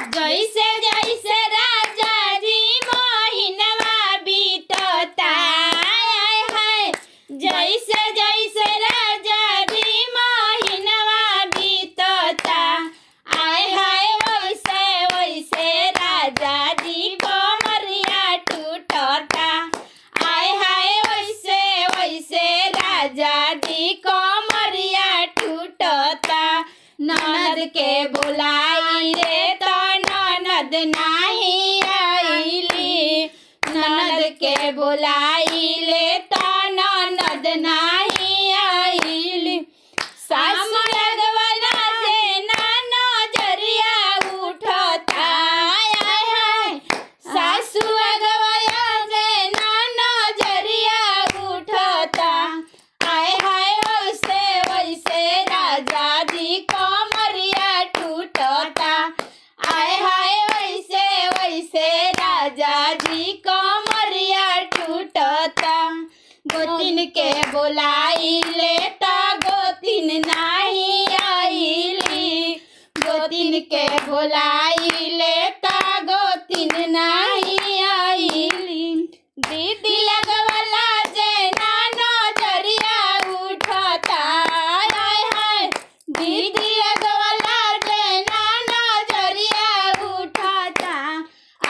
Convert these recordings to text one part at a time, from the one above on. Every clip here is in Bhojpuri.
जैसे जैसे राजा जी महीनवा बीतता है, जैसे जैसे राजा जी महीनवा बीतता आय हाय, वैसे वैसे राजा जी कमरिया टूटता आय हाय, वैसे वैसे राजा जी कमरिया टूटता। ननद के बुलाई रे तो ननद नाही आईली, ननद के बुलाई ले तो ननद नाही आईली। सासु लगवला जे ना नजरिया उठता आय हाय, सासु लगवला जे ना नजरिया उठता आय हाय, वैसे वैसे राजा जी कमरिया टूटता आय हाय, वैसे वैसे राजा जी कमरिया टूटता। गोतिन के बुलाई ले तो गोतिन नाही आईली, गोतिन के बुलाई ले तो गोतिन नाही आईली। दीदी लगवला जे ना नजरिया उठता आय हाय, दीदी लगवला जे ना नजरिया उठता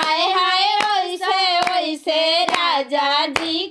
आय हाय, वैसे वैसे राजा जी